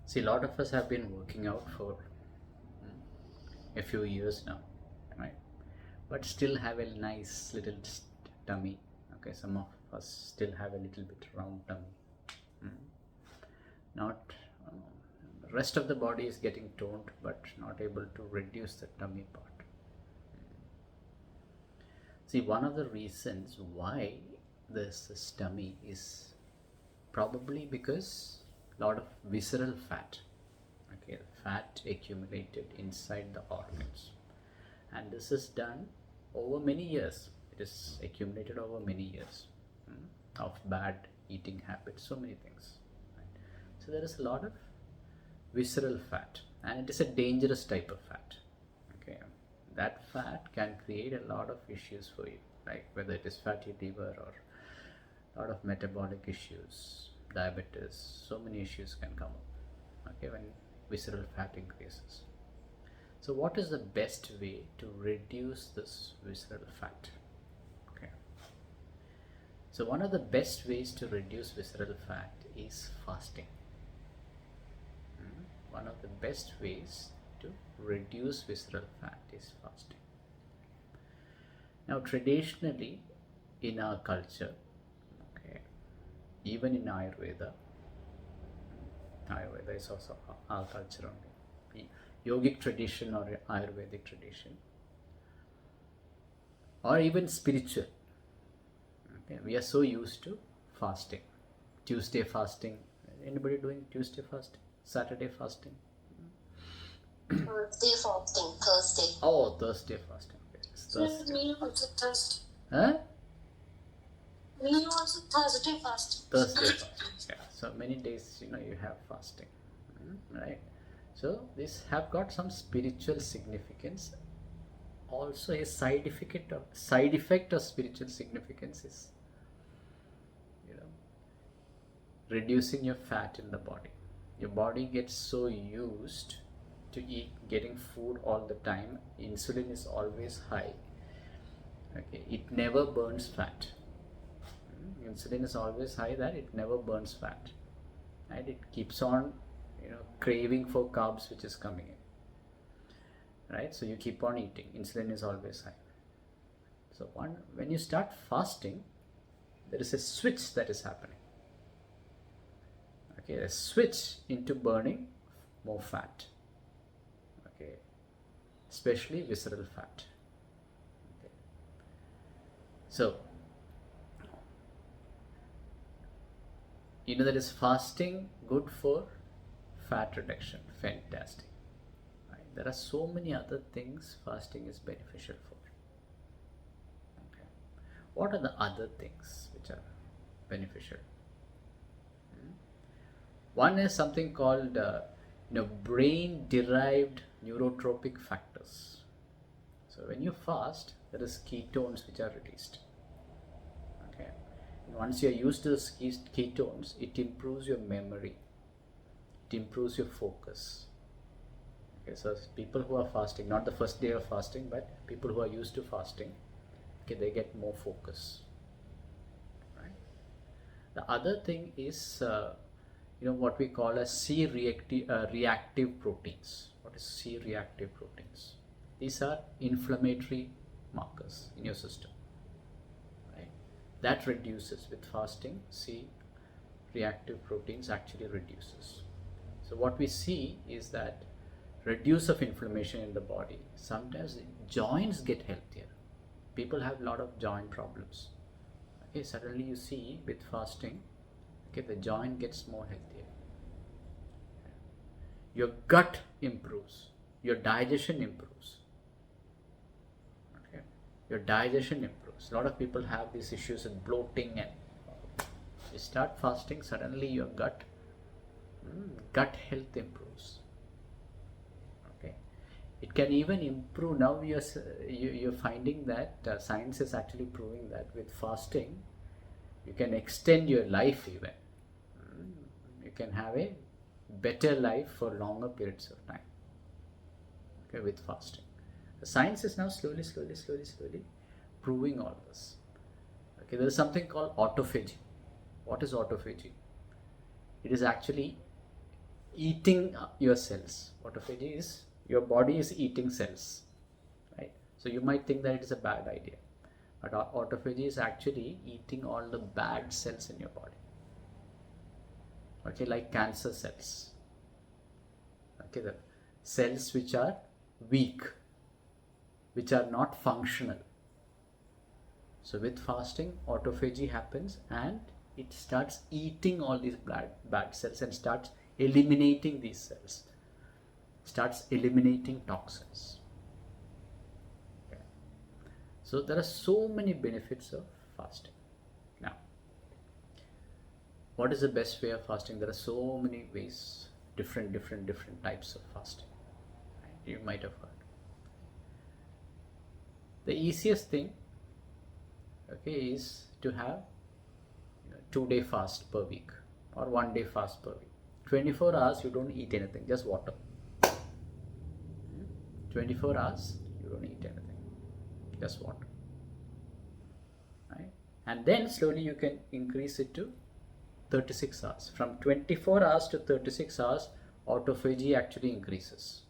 See, a lot of us have been working out for a few years now, right? But still have a nice little tummy. Okay, some of us still have a little bit round tummy. Not rest of the body is getting toned, but not able to reduce the tummy part. See, one of the reasons why this tummy is probably because a lot of visceral fat, okay, fat accumulated inside the organs, and this is done over many years. It is accumulated over many years of bad eating habits, so many things, right? So there is a lot of visceral fat, and it is a dangerous type of fat. Okay, that fat can create a lot of issues for you, like whether it is fatty liver or a lot of metabolic issues, diabetes, so many issues can come up, okay, when visceral fat increases. So what is the best way to reduce this visceral fat? Okay, so one of the best ways to reduce visceral fat is fasting. One of the best ways to reduce visceral fat is fasting. Now, traditionally in our culture, okay, even in Ayurveda is also our culture only, yogic tradition or Ayurvedic tradition, or even spiritual. Okay, we are so used to fasting. Tuesday fasting. Anybody doing Tuesday fasting? Saturday fasting? Thursday fasting, Thursday. Oh, Thursday fasting. Okay. It's Thursday. Me also Thursday. Huh? Me also Thursday fasting. Thursday fasting. Yeah. So many days, you have fasting, right? So these have got some spiritual significance. Also, a side effect of spiritual significance is, reducing your fat in the body. Your body gets so used to getting food all the time. Insulin is always high. Okay, it never burns fat. Insulin is always high that it never burns fat, right? It keeps on, craving for carbs which is coming in, right? So you keep on eating. Insulin is always high. So when you start fasting, there is a switch that is happening. Okay, a switch into burning more fat. Okay, especially visceral fat. Okay. So that is fasting good for fat reduction. Fantastic. Right? There are so many other things fasting is beneficial for. Okay. What are the other things which are beneficial? One is something called brain-derived neurotropic factors. So when you fast, there is ketones which are released. Okay, and once you are used to the ketones, it improves your memory. It improves your focus. Okay, so people who are fasting, not the first day of fasting, but people who are used to fasting, okay, they get more focus. Right. The other thing is what we call as C-reactive proteins. What is C-reactive proteins? These are inflammatory markers in your system, right? That reduces with fasting. C-reactive proteins actually reduces. So what we see is that reduce of inflammation in the body. Sometimes joints get healthier. People have a lot of joint problems. Okay, suddenly you see with fasting, okay, the joint gets more healthier. Your gut improves. Your digestion improves. Okay, your digestion improves. A lot of people have these issues with bloating, and you start fasting, suddenly your gut health improves. Okay, it can even improve. Now you're finding that science is actually proving that with fasting, you can extend your life even. You can have a better life for longer periods of time, okay, with fasting. The science is now slowly proving all this. Okay, there is something called autophagy. What is autophagy? It is actually eating your cells. Autophagy is your body is eating cells, right? So you might think that it is a bad idea, but autophagy is actually eating all the bad cells in your body. Okay, like cancer cells. Okay, the cells which are weak, which are not functional. So with fasting, autophagy happens and it starts eating all these bad cells and starts eliminating these cells, starts eliminating toxins. Okay. So there are so many benefits of fasting. Now, what is the best way of fasting? There are so many ways, different types of fasting. You might have heard. The easiest thing, okay, is to have 2-day fast per week or 1-day fast per week. 24 hours you don't eat anything, just water. 24 hours you don't eat anything, just water. Right? And then slowly you can increase it to 36 hours. From 24 hours to 36 hours, autophagy actually increases.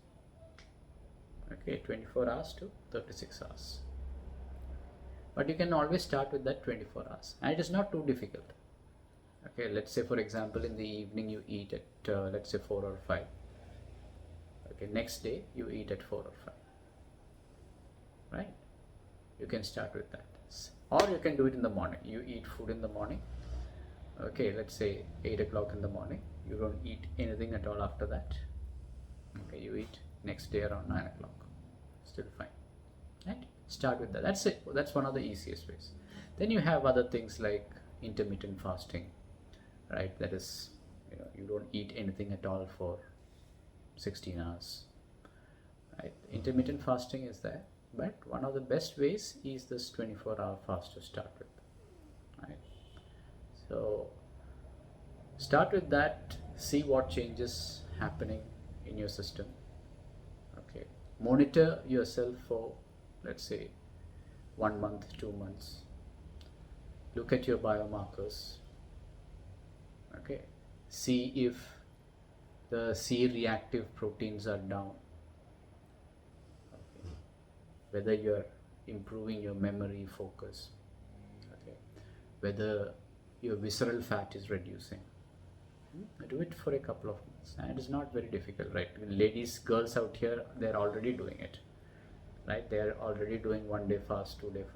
Okay, 24 hours to 36 hours. But you can always start with that 24 hours. And it is not too difficult. Okay, let's say for example in the evening you eat at let's say 4 or 5. Okay, next day you eat at 4 or 5. Right? You can start with that. Or you can do it in the morning. You eat food in the morning. Okay, let's say 8 o'clock in the morning. You don't eat anything at all after that. Okay, you eat next day around 9 o'clock. Still fine. Right? Start with that. That's it. That's one of the easiest ways. Then you have other things like intermittent fasting, right? That is, you don't eat anything at all for 16 hours. Right? Intermittent fasting is there, but one of the best ways is this 24-hour fast to start with. Right? So start with that. See what changes happening in your system. Okay. Monitor yourself for, let's say, 1 month, 2 months. Look at your biomarkers. Okay. See if the C-reactive proteins are down. Okay. Whether you're improving your memory, focus. Okay. Whether your visceral fat is reducing. Do it for a couple of months, and it is not very difficult, right? Ladies, girls out here, they're already doing it, right? They're already doing 1-day fast, 2-day fast.